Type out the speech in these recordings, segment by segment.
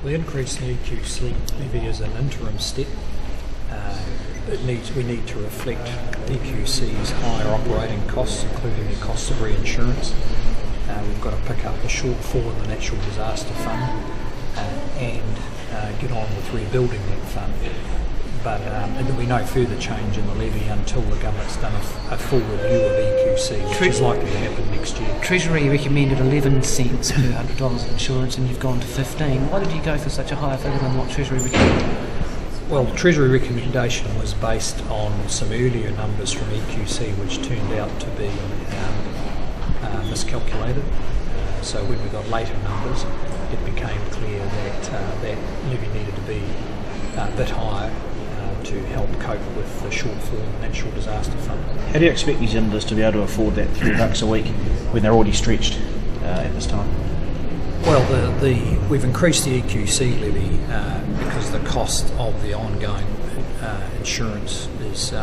The increase in the EQC levy is an interim step. We need to reflect EQC's higher operating costs, including the costs of reinsurance. We've got to pick up the shortfall in the natural disaster fund and get on with rebuilding that fund. But there'll be no further change in the levy until the government's done a full review of EQC, which is likely to happen next year. Treasury recommended 11 cents per $100 of insurance and you've gone to 15. Why did you go for such a higher figure than what Treasury recommended? Well, the Treasury recommendation was based on some earlier numbers from EQC which turned out to be miscalculated. So when we got later numbers, it became clear that that levy needed to be a bit higher to help cope with the shortfall in the natural disaster fund. How do you expect New Zealanders to be able to afford that $3 a week when they're already stretched at this time? Well, we've increased the EQC levy because the cost of the ongoing insurance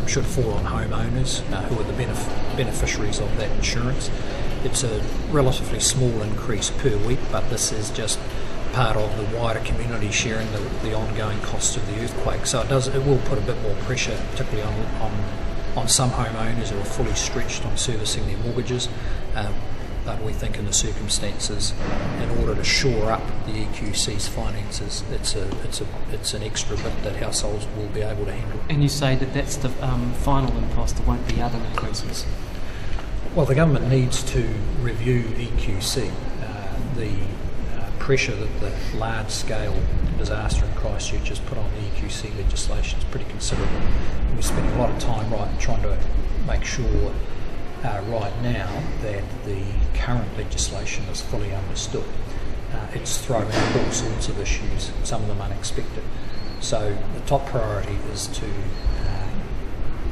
should fall on homeowners who are the beneficiaries of that insurance. It's a relatively small increase per week, but this is just part of the wider community sharing the ongoing cost of the earthquake. So it will put a bit more pressure, particularly on some homeowners who are fully stretched on servicing their mortgages. But we think in the circumstances, in order to shore up the EQC's finances, it's an extra bit that households will be able to handle. And you say that that's the final impost, there won't be other increases? Well, the government needs to review EQC. The pressure that the large-scale disaster in Christchurch has put on the EQC legislation is pretty considerable. We're spending a lot of time trying to make sure right now that the current legislation is fully understood. It's thrown out all sorts of issues, some of them unexpected. So the top priority is to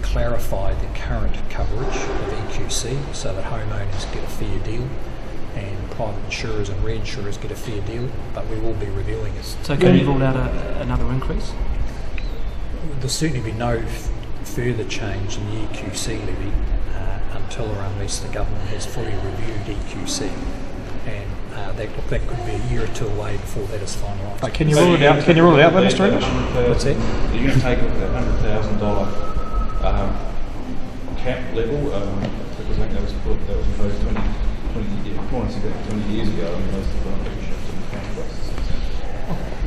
clarify the current coverage of EQC so that homeowners get a fair deal and private insurers and reinsurers get a fair deal, but we will be reviewing it. So can you rule out another increase? There'll certainly be no further change in the EQC levy until or unless the government has fully reviewed EQC, and that could be a year or two away before that is finalised. But can you rule it out? Can you rule it out, Mr. English? What's that? Are you going to take up that $100,000 cap level? Because I think that was imposed 20 years ago. I mean, most of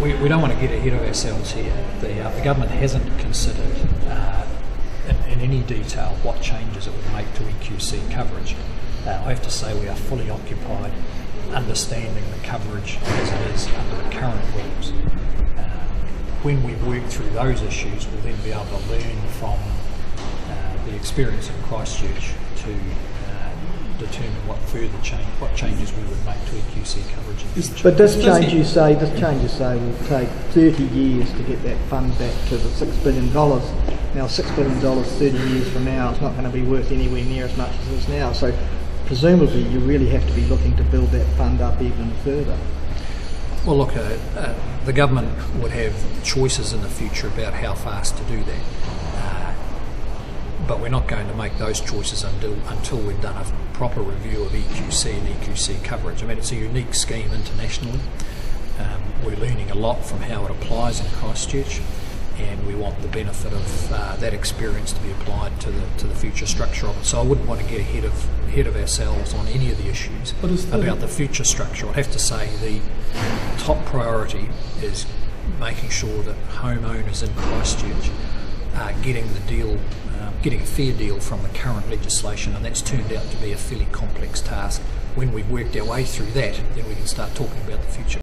the We don't want to get ahead of ourselves here. The government hasn't considered in any detail what changes it would make to EQC coverage. I have to say we are fully occupied understanding the coverage as it is under the current rules. When we work through those issues, we'll then be able to learn from the experience in Christchurch to determine what changes we would make to EQC coverage in the future. But this change you say will take 30 years to get that fund back to the $6 billion. Now $6 billion 30 years from now is not going to be worth anywhere near as much as it is now. So presumably you really have to be looking to build that fund up even further. Well, look, the government would have choices in the future about how fast to do that. But we're not going to make those choices until we've done a proper review of EQC and EQC coverage. I mean, it's a unique scheme internationally. We're learning a lot from how it applies in Christchurch, and we want the benefit of that experience to be applied to the future structure of it. So I wouldn't want to get ahead of ourselves on any of the issues about the future structure. I'd have to say the top priority is making sure that homeowners in Christchurch are getting a fair deal from the current legislation, and that's turned out to be a fairly complex task. When we've worked our way through that, then we can start talking about the future.